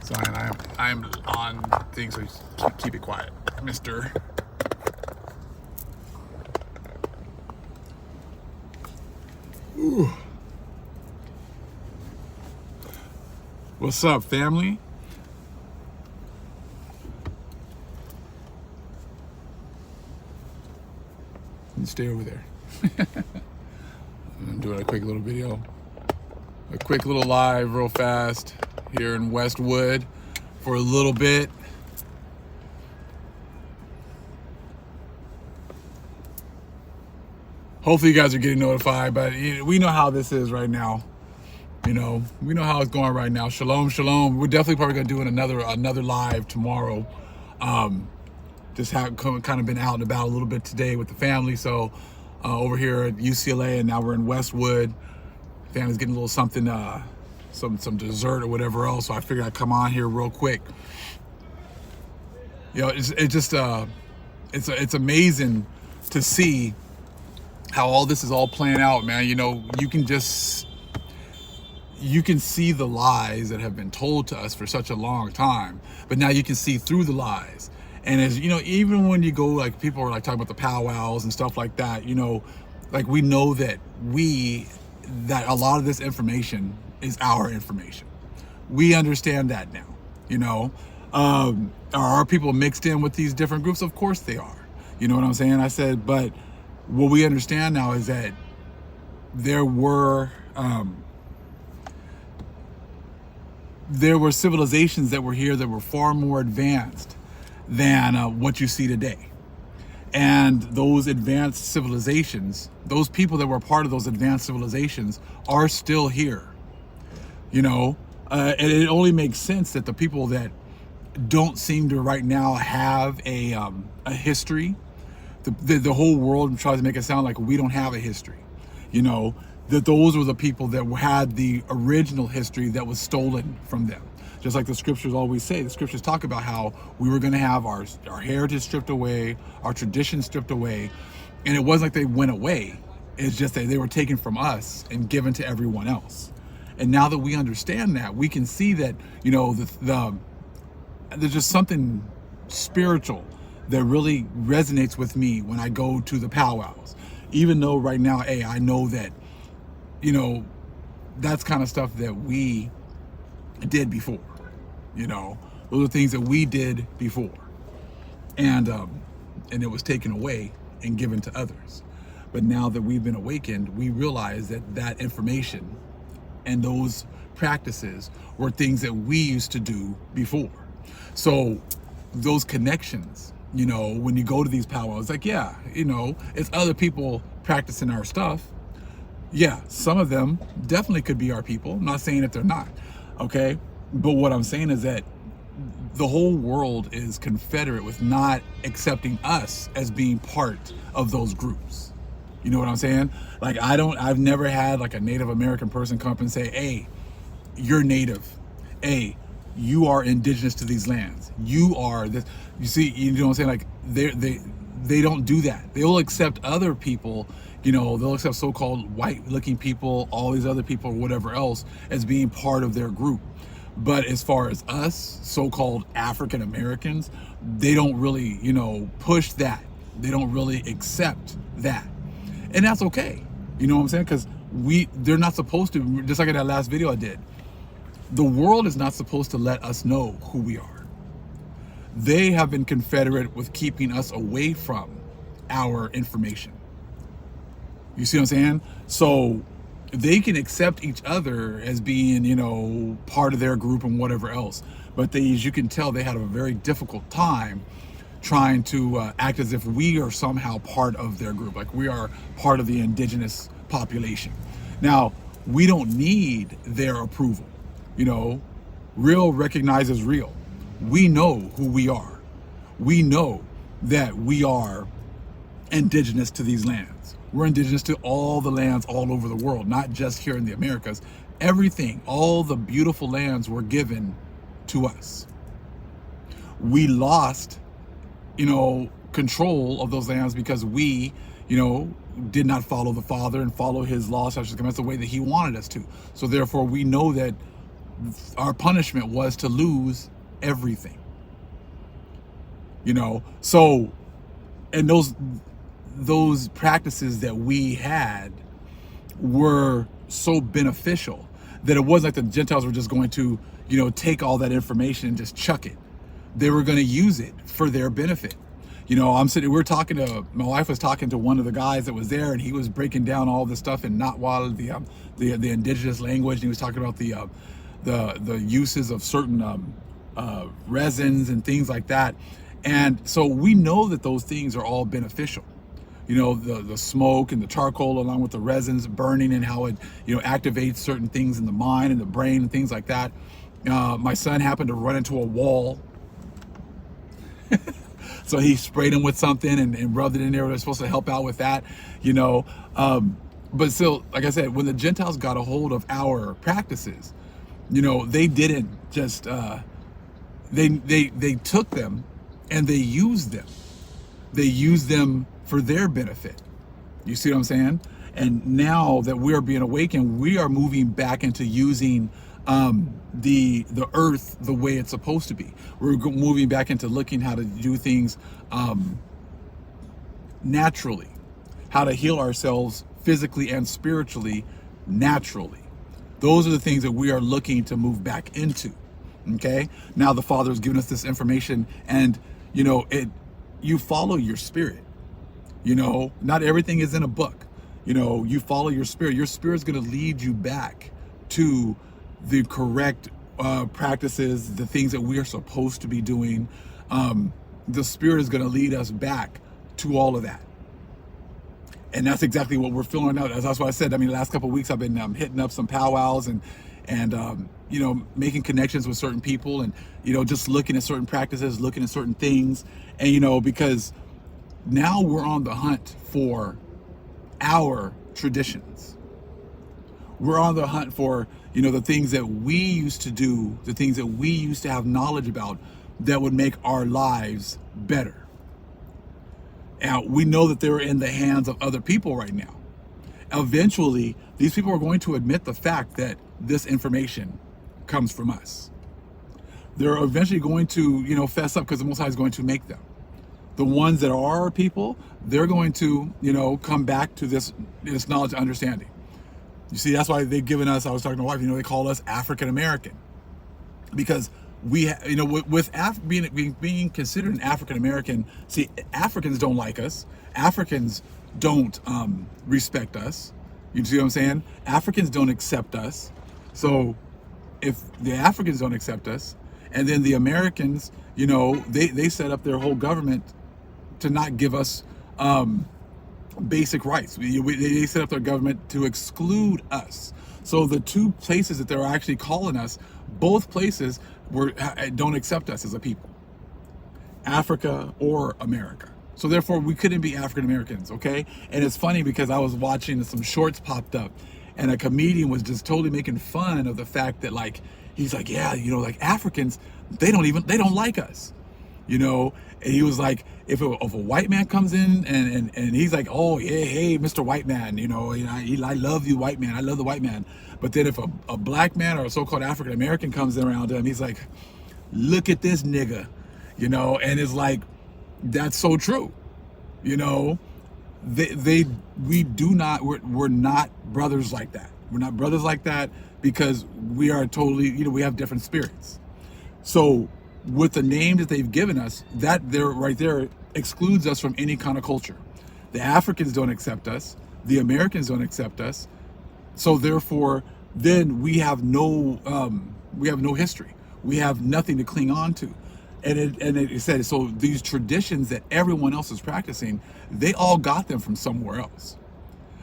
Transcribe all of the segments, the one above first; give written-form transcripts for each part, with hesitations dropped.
So I'm on things, so keep it quiet, Mister. Ooh. What's up, family? You stay over there. I'm doing a quick little video, a quick little live, real fast, here in Westwood for a little bit. Hopefully you guys are getting notified, but we know how this is right now. We know how it's going right now. Shalom, shalom. We're definitely probably gonna do another live tomorrow. Just have kind of been out and about a little bit today with the family. So over here at UCLA, and now we're in Westwood. Family's getting a little something, some dessert or whatever else. So I figured I'd come on here real quick. It's amazing to see how all this is all playing out, man. You can see the lies that have been told to us for such a long time, but now you can see through the lies. And as you know, even when you go, like, people are like talking about the powwows and stuff like that, like, we know that a lot of this information is our information. We understand that now. Are people mixed in with these different groups? Of course they are. You know what I'm saying? I said, but what we understand now is that there were civilizations that were here that were far more advanced than what you see today. And those advanced civilizations, those people that were part of those advanced civilizations, are still here. And it only makes sense that the people that don't seem to right now have a history, the whole world tries to make it sound like we don't have a history, that those were the people that had the original history that was stolen from them. Just like the scriptures always say, the scriptures talk about how we were going to have our heritage stripped away, our traditions stripped away, and it wasn't like they went away. It's just that they were taken from us and given to everyone else. And now that we understand that, we can see that, there's just something spiritual that really resonates with me when I go to the powwows. Even though right now, I know that, that's kind of stuff that we did before. Those are things that we did before, and it was taken away and given to others. But now that we've been awakened, we realize that information and those practices were things that we used to do before. So those connections, when you go to these powwows, like, it's other people practicing our stuff. Yeah, some of them definitely could be our people. I'm not saying that they're not, okay? But what I'm saying is that the whole world is confederate with not accepting us as being part of those groups. You know what I'm saying? Like, I've never had like a Native American person come up and say, hey, you're Native. Hey, you are indigenous to these lands. You are this. You see, you know what I'm saying? Like, they don't do that. They'll accept other people, they'll accept so-called white-looking people, all these other people, or whatever else, as being part of their group. But as far as us, so-called African Americans, they don't really, push that. They don't really accept that. And that's okay. You know what I'm saying? Because they're not supposed to, just like in that last video I did, the world is not supposed to let us know who we are. They have been confederate with keeping us away from our information. You see what I'm saying? So they can accept each other as being, part of their group and whatever else. But as you can tell, they had a very difficult time trying to act as if we are somehow part of their group, like we are part of the indigenous population. Now, we don't need their approval. Real recognizes real. We know who we are. We know that we are indigenous to these lands. We're indigenous to all the lands all over the world, not just here in the Americas. Everything, all the beautiful lands were given to us. We lost, control of those lands because we, did not follow the Father and follow his laws, such as the way that he wanted us to. So therefore, we know that our punishment was to lose everything. So, and those practices that we had were so beneficial that it wasn't like the Gentiles were just going to, take all that information and just chuck it. They were going to use it for their benefit. My wife was talking to one of the guys that was there, and he was breaking down all this stuff in Natwal, the indigenous language. And he was talking about the uses of certain resins and things like that. And so we know that those things are all beneficial. The smoke and the charcoal along with the resins burning, and how it, activates certain things in the mind and the brain and things like that. My son happened to run into a wall. So he sprayed him with something and rubbed it in there. They're supposed to help out with that, But still, like I said, when the Gentiles got a hold of our practices, they didn't just, they took them and they used them. They used them for their benefit. You see what I'm saying? And now that we're being awakened, we are moving back into using the earth the way it's supposed to be. We're moving back into looking how to do things naturally, how to heal ourselves physically and spiritually naturally. Those are the things that we are looking to move back into. Okay, now the Father has given us this information, and you follow your spirit. Not everything is in a book. You follow your spirit. Your spirit's going to lead you back to the correct practices, the things that we are supposed to be doing. The spirit is going to lead us back to all of that. And that's exactly what we're feeling now. That's what I said. The last couple of weeks I've been hitting up some powwows and making connections with certain people, and just looking at certain practices, looking at certain things, and because now we're on the hunt for our traditions. We're on the hunt for the things that we used to do, the things that we used to have knowledge about that would make our lives better. And we know that they're in the hands of other people right now. Eventually, these people are going to admit the fact that this information comes from us. They're eventually going to, fess up, because the Most High is going to make them. The ones that are our people, they're going to, come back to this knowledge and understanding. You see, that's why they've given us, I was talking to my wife, they call us African American. Because we, being considered an African American, see, Africans don't like us. Africans don't respect us. You see what I'm saying? Africans don't accept us. So if the Africans don't accept us, and then the Americans, they set up their whole government to not give us basic rights. They set up their government to exclude us. So the two places that they're actually calling us, both places don't accept us as a people, Africa or America. So therefore, we couldn't be African Americans, okay? And it's funny because I was watching, some shorts popped up, and a comedian was just totally making fun of the fact that, he's like, yeah, Africans, they don't like us, And he was like, if a white man comes in and he's like, oh yeah, hey, Mr. White Man, I love you, white man, I love the white man. But then if a black man or a so-called African American comes in around him, he's like, look at this nigga, and it's like, that's so true. We're not brothers like that. We're not brothers like that because we are totally, we have different spirits. So with the name that they've given us, that there right there excludes us from any kind of culture. The Africans don't accept us. The Americans don't accept us. So therefore, then we have no history. We have nothing to cling on to. And it said, so these traditions that everyone else is practicing, they all got them from somewhere else.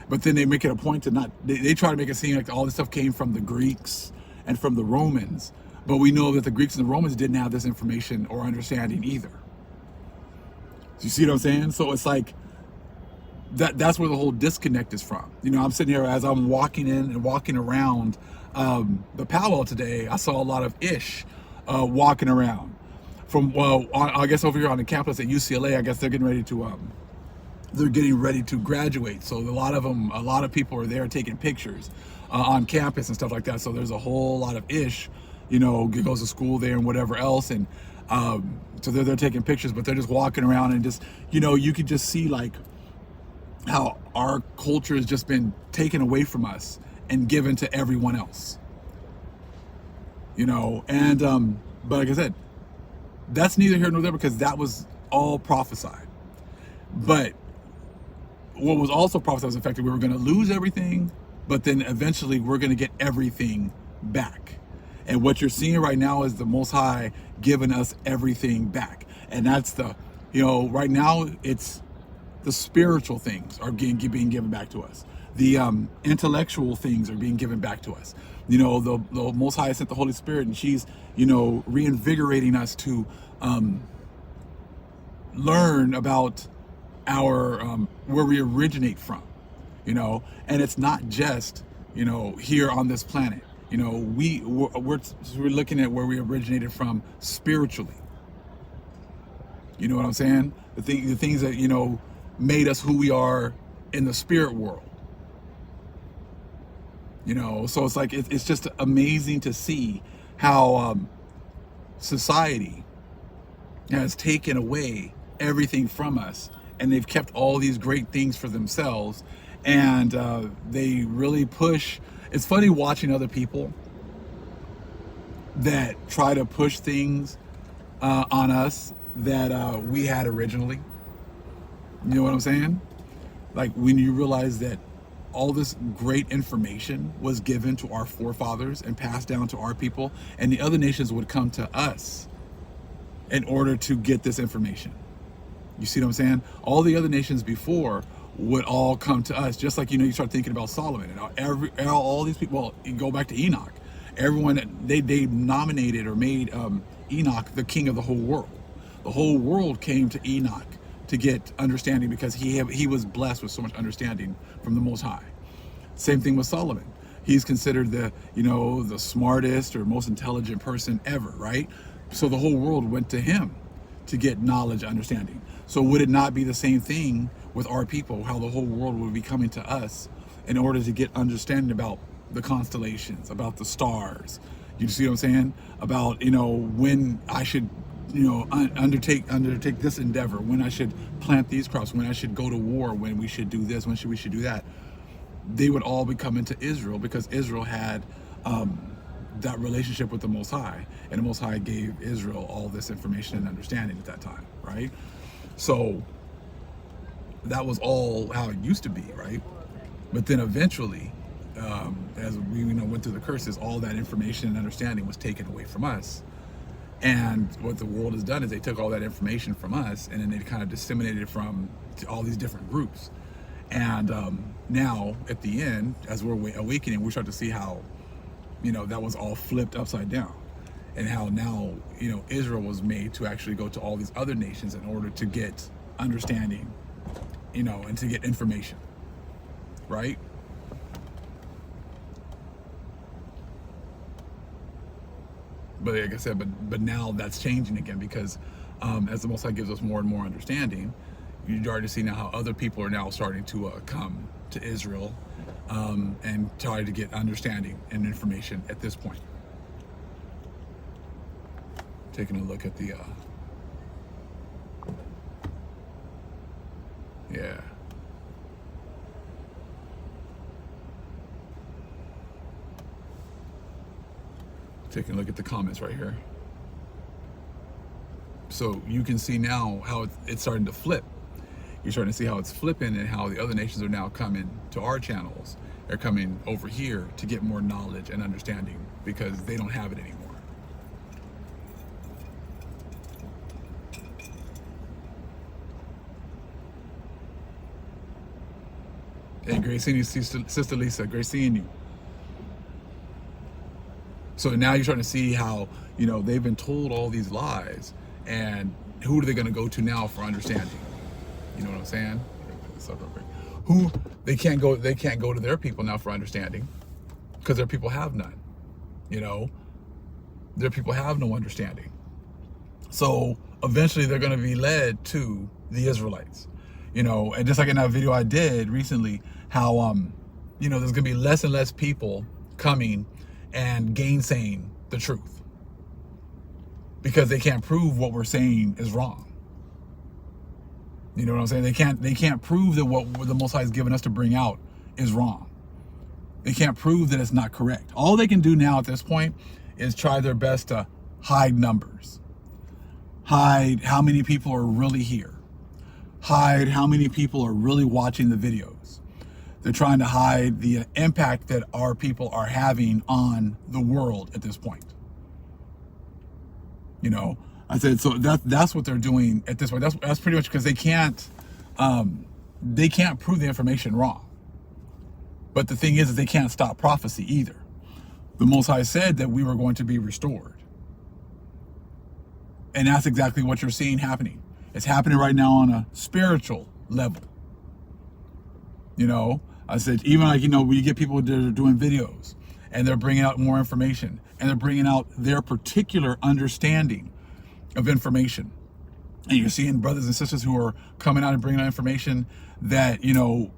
But then they make it a point to they try to make it seem like all this stuff came from the Greeks and from the Romans. But we know that the Greeks and the Romans didn't have this information or understanding either. You see what I'm saying? So it's like, that's where the whole disconnect is from. I'm sitting here as I'm walking in and walking around the powwow today. I saw a lot of walking around. I guess over here on the campus at UCLA, I guess they're getting ready to graduate. So a lot of people are there taking pictures on campus and stuff like that. So there's a whole lot of goes to school there and whatever else. And so they're taking pictures, but they're just walking around and just, you could just see like how our culture has just been taken away from us and given to everyone else. And but like I said, that's neither here nor there, because that was all prophesied. But what was also prophesied was the fact that we were going to lose everything, but then eventually we're going to get everything back. And what you're seeing right now is the Most High giving us everything back. And that's right now it's the spiritual things are being given back to us. The intellectual things are being given back to us. The Most High sent the Holy Spirit, and she's, reinvigorating us to learn about our where we originate from, and it's not just, here on this planet. We're looking at where we originated from spiritually. You know what I'm saying? The things that, made us who we are in the spirit world. So it's like, it's just amazing to see how society has taken away everything from us, and they've kept all these great things for themselves, and they really push. It's funny watching other people that try to push things on us that we had originally. You know what I'm saying? Like when you realize that all this great information was given to our forefathers and passed down to our people, and the other nations would come to us in order to get this information. You see what I'm saying? All the other nations before would all come to us, just like, you start thinking about Solomon and all these people. Well, you go back to Enoch. Everyone, they nominated or made Enoch the king of the whole world. The whole world came to Enoch to get understanding, because he was blessed with so much understanding from the Most High. Same thing with Solomon. He's considered the smartest or most intelligent person ever, right? So the whole world went to him to get knowledge, understanding. So would it not be the same thing with our people, how the whole world would be coming to us in order to get understanding about the constellations, about the stars? You see what I'm saying? About, when I should, undertake this endeavor, when I should plant these crops, when I should go to war, when we should do this, when we should do that. They would all be coming to Israel, because Israel had that relationship with the Most High, and the Most High gave Israel all this information and understanding at that time, right? So that was all how it used to be, right? But then eventually, as we went through the curses, all that information and understanding was taken away from us. And what the world has done is they took all that information from us, and then they kind of disseminated it to all these different groups. And now at the end, as we're awakening, we start to see how, that was all flipped upside down, and how now, Israel was made to actually go to all these other nations in order to get understanding, and to get information, right? But like I said, but now that's changing again, because as the Most High gives us more and more understanding, you start to see now how other people are now starting to come to Israel and try to get understanding and information at this point. Taking a look at the yeah. Taking a look at the comments right here. So you can see now how it's starting to flip. You're starting to see how it's flipping, and how the other nations are now coming to our channels. They're coming over here to get more knowledge and understanding, because they don't have it anymore. Hey, great seeing you, Sister Lisa. Great seeing you. So now you're starting to see how, they've been told all these lies, and who are they going to go to now for understanding? You know what I'm saying? Who they can't go to their people now for understanding, because their people have none. Their people have no understanding. So eventually they're going to be led to the Israelites. And just like in that video I did recently, how there's going to be less and less people coming and gainsaying the truth. because they can't prove what we're saying is wrong. You know what I'm saying? They can't prove that what the Most High has given us to bring out is wrong. They can't prove that it's not correct. All they can do now at this point is try their best to hide numbers, hide how many people are really here, hide how many people are really watching the videos. They're trying to hide the impact that our people are having on the world at this point. You know, I said, so that's what they're doing at this point. That's pretty much because they can't prove the information wrong. But the thing is they can't stop prophecy either. The Most High said that we were going to be restored. And that's exactly what you're seeing happening. It's happening right now on a spiritual level. You know, I said, even like, you know, when you get people that are doing videos and they're bringing out more information and they're bringing out their particular understanding of information. And you're seeing brothers and sisters who are coming out and bringing out information that, you know,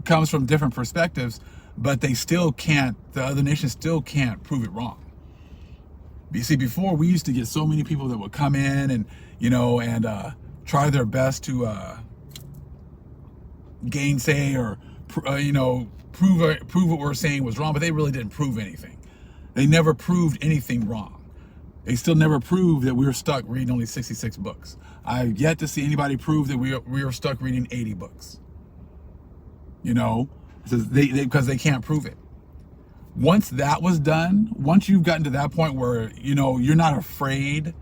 comes from different perspectives, but they still can't, the other nations still can't prove it wrong. You see, before we used to get so many people that would come in and, you know, and try their best to gainsay or, you know, prove what we're saying was wrong, but they really didn't prove anything. They never proved anything wrong. They still never proved that we were stuck reading only 66 books. I've yet to see anybody prove that we are stuck reading 80 books. You know, because they can't prove it. Once that was done, once you've gotten to that point where, you know, you're not afraid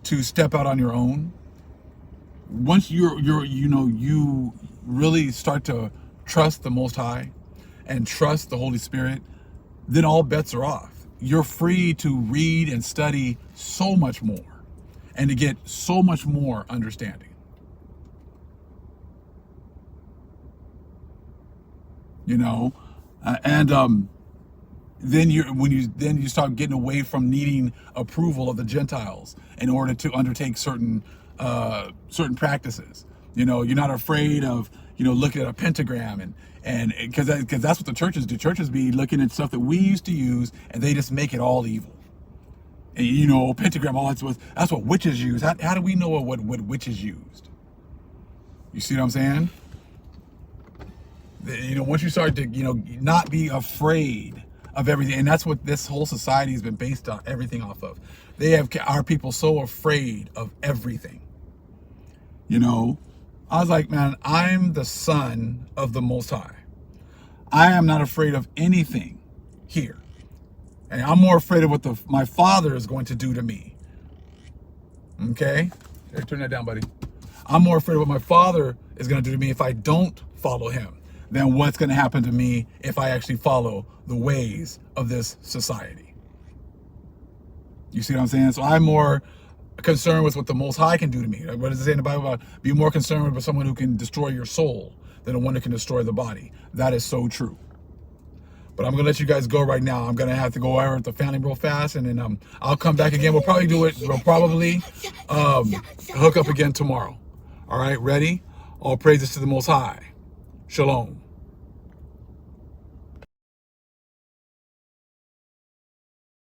to step out on your own, once you really start to trust the Most High and trust the Holy Spirit, then all bets are off. You're free to read and study so much more and to get so much more understanding. You know, then you start getting away from needing approval of the Gentiles in order to undertake certain practices. You know, you're not afraid of, you know, looking at a pentagram and because that's what the churches do. Churches be looking at stuff that we used to use and they just make it all evil. And, you know, pentagram, all that's what witches use. How do we know what witches used? You see what I'm saying? You know, once you start to, you know, not be afraid of everything, and that's what this whole society has been based on, everything off of. They have our people so afraid of everything. You know, I was like, man, I'm the son of the Most High. I am not afraid of anything here. And I'm more afraid of what my Father is going to do to me. Okay? Here, turn that down, buddy. I'm more afraid of what my Father is going to do to me if I don't follow him than what's going to happen to me if I actually follow the ways of this society. You see what I'm saying? So I'm more concerned with what the Most High can do to me. What does it say in the Bible about be more concerned with someone who can destroy your soul than the one that can destroy the body? That is so true. But I'm going to let you guys go right now. I'm going to have to go over at the family real fast, and then I'll come back again. We'll probably hook up again tomorrow. All right, ready? All praises to the Most High. Shalom.